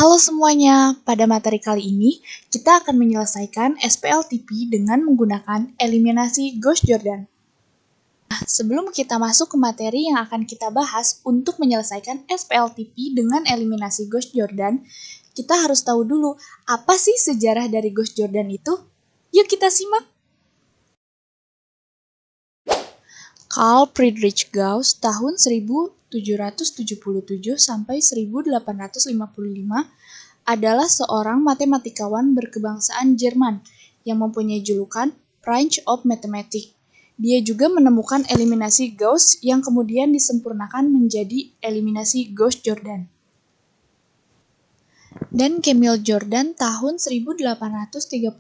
Halo semuanya, pada materi kali ini kita akan menyelesaikan SPLTP dengan menggunakan eliminasi Gauss-Jordan. Nah, sebelum kita masuk ke materi yang akan kita bahas untuk menyelesaikan SPLTP dengan eliminasi Gauss-Jordan, kita harus tahu dulu apa sih sejarah dari Gauss-Jordan itu? Yuk kita simak! Carl Friedrich Gauss tahun 1777 sampai 1855 adalah seorang matematikawan berkebangsaan Jerman yang mempunyai julukan Prince of Mathematics. Dia juga menemukan eliminasi Gauss yang kemudian disempurnakan menjadi eliminasi Gauss-Jordan. Dan Camille Jordan tahun 1838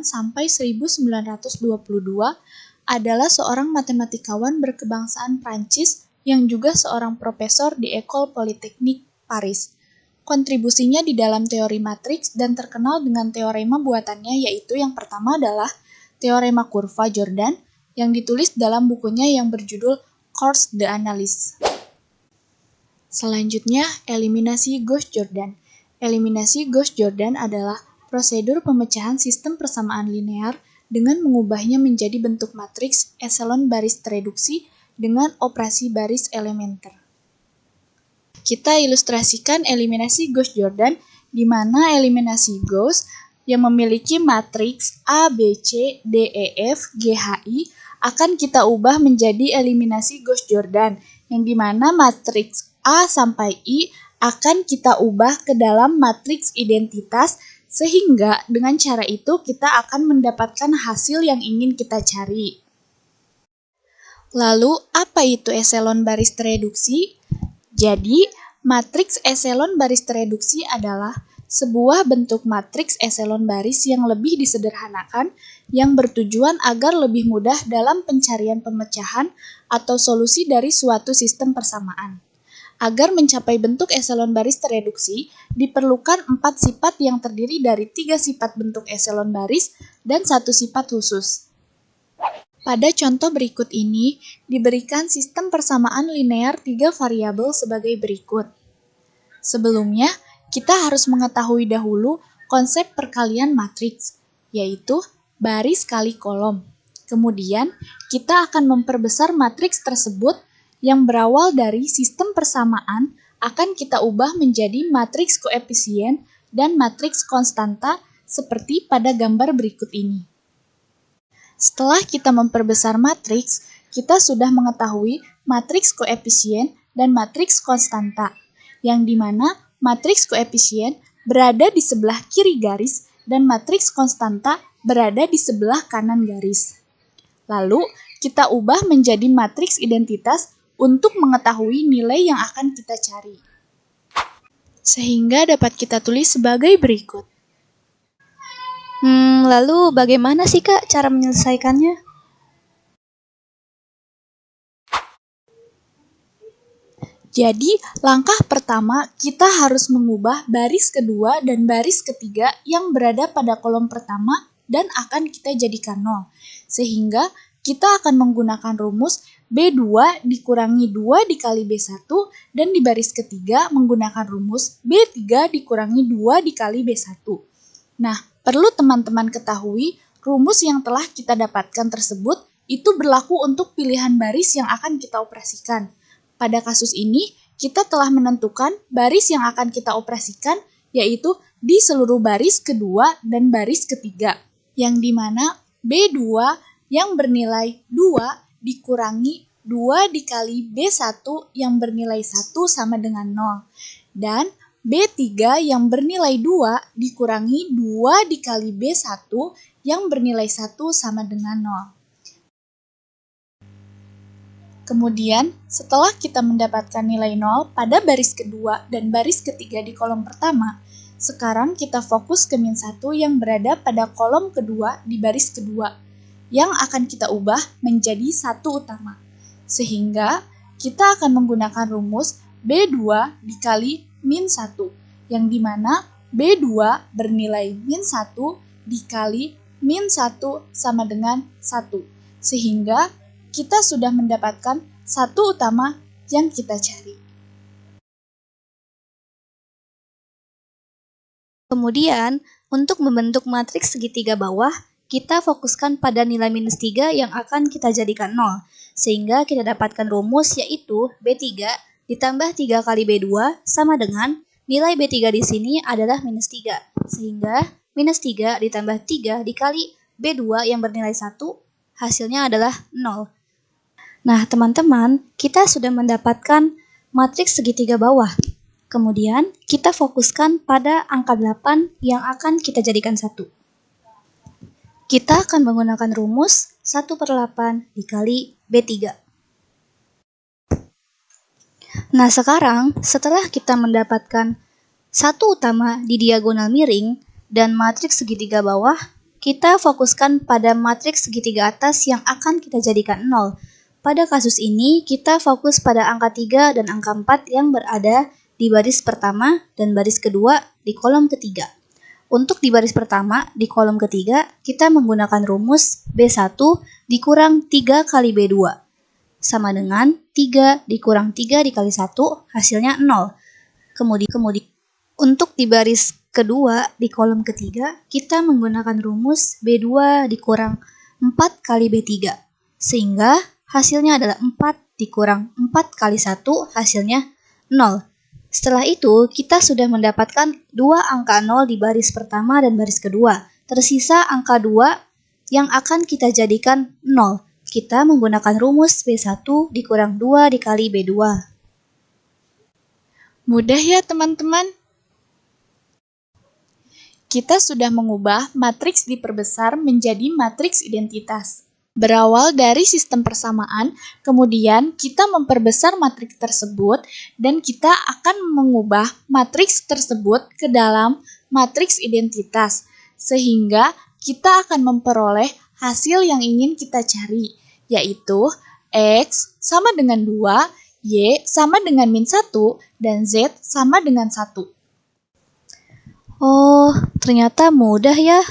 sampai 1922 adalah seorang matematikawan berkebangsaan Prancis yang juga seorang profesor di École Polytechnique Paris. Kontribusinya di dalam teori matriks dan terkenal dengan teorema buatannya, yaitu yang pertama adalah teorema kurva Jordan yang ditulis dalam bukunya yang berjudul Cours d'Analyse. Selanjutnya, eliminasi Gauss-Jordan. Eliminasi Gauss-Jordan adalah prosedur pemecahan sistem persamaan linear dengan mengubahnya menjadi bentuk matriks eselon baris tereduksi dengan operasi baris elementer. Kita ilustrasikan eliminasi Gauss-Jordan, di mana eliminasi Gauss yang memiliki matriks A, B, C, D, E, F, G, H, I akan kita ubah menjadi eliminasi Gauss-Jordan, yang di mana matriks A sampai I akan kita ubah ke dalam matriks identitas, sehingga dengan cara itu kita akan mendapatkan hasil yang ingin kita cari. Lalu, apa itu eselon baris tereduksi? Jadi, matriks eselon baris tereduksi adalah sebuah bentuk matriks eselon baris yang lebih disederhanakan yang bertujuan agar lebih mudah dalam pencarian pemecahan atau solusi dari suatu sistem persamaan. Agar mencapai bentuk eselon baris tereduksi, diperlukan 4 sifat yang terdiri dari 3 sifat bentuk eselon baris dan 1 sifat khusus. Pada contoh berikut ini, diberikan sistem persamaan linear 3 variabel sebagai berikut. Sebelumnya, kita harus mengetahui dahulu konsep perkalian matriks, yaitu baris kali kolom. Kemudian, kita akan memperbesar matriks tersebut yang berawal dari sistem persamaan akan kita ubah menjadi matriks koefisien dan matriks konstanta seperti pada gambar berikut ini. Setelah kita memperbesar matriks, kita sudah mengetahui matriks koefisien dan matriks konstanta, yang dimana matriks koefisien berada di sebelah kiri garis dan matriks konstanta berada di sebelah kanan garis. Lalu, kita ubah menjadi matriks identitas untuk mengetahui nilai yang akan kita cari. Sehingga dapat kita tulis sebagai berikut. Lalu bagaimana sih Kak cara menyelesaikannya? Jadi, langkah pertama kita harus mengubah baris kedua dan baris ketiga yang berada pada kolom pertama dan akan kita jadikan 0. Sehingga kita akan menggunakan rumus B2 dikurangi 2 dikali B1 dan di baris ketiga menggunakan rumus B3 dikurangi 2 dikali B1. Nah, perlu teman-teman ketahui rumus yang telah kita dapatkan tersebut itu berlaku untuk pilihan baris yang akan kita operasikan. Pada kasus ini, kita telah menentukan baris yang akan kita operasikan yaitu di seluruh baris kedua dan baris ketiga, yang dimana B2 yang bernilai 2 dikurangi 2 dikali B1 yang bernilai 1 sama dengan 0. Dan B3 yang bernilai 2 dikurangi 2 dikali B1 yang bernilai 1 sama dengan 0. Kemudian, setelah kita mendapatkan nilai 0 pada baris kedua dan baris ketiga di kolom pertama, sekarang kita fokus ke min 1 yang berada pada kolom kedua di baris kedua, yang akan kita ubah menjadi 1 utama. Sehingga kita akan menggunakan rumus B2 dikali min 1, yang dimana B2 bernilai min 1 dikali min 1 sama dengan 1. Sehingga kita sudah mendapatkan 1 utama yang kita cari. Kemudian, untuk membentuk matriks segitiga bawah, kita fokuskan pada nilai minus 3 yang akan kita jadikan 0. Sehingga kita dapatkan rumus yaitu B3 ditambah 3 kali B2 sama dengan nilai B3 di sini adalah minus 3. Sehingga minus 3 ditambah 3 dikali B2 yang bernilai 1, hasilnya adalah 0. Nah, teman-teman, kita sudah mendapatkan matriks segitiga bawah. Kemudian, kita fokuskan pada angka 8 yang akan kita jadikan 1. Kita akan menggunakan rumus 1/8 dikali B3. Nah, sekarang setelah kita mendapatkan satu utama di diagonal miring dan matriks segitiga bawah, kita fokuskan pada matriks segitiga atas yang akan kita jadikan 0. Pada kasus ini, kita fokus pada angka 3 dan angka 4 yang berada di baris pertama dan baris kedua di kolom ketiga. Untuk di baris pertama, di kolom ketiga, kita menggunakan rumus B1 dikurang 3 kali B2. Sama dengan 3 dikurang 3 dikali 1, hasilnya 0. Kemudian, untuk di baris kedua, di kolom ketiga, kita menggunakan rumus B2 dikurang 4 kali B3. Sehingga hasilnya adalah 4 dikurang 4 kali 1, hasilnya 0. Setelah itu, kita sudah mendapatkan dua angka 0 di baris pertama dan baris kedua. Tersisa angka 2 yang akan kita jadikan 0. Kita menggunakan rumus B1 dikurang 2 dikali B2. Mudah ya teman-teman? Kita sudah mengubah matriks diperbesar menjadi matriks identitas. Berawal dari sistem persamaan, kemudian kita memperbesar matriks tersebut dan kita akan mengubah matriks tersebut ke dalam matriks identitas, sehingga kita akan memperoleh hasil yang ingin kita cari, yaitu X sama dengan 2, Y sama dengan min 1, dan Z sama dengan 1. Oh, ternyata mudah ya.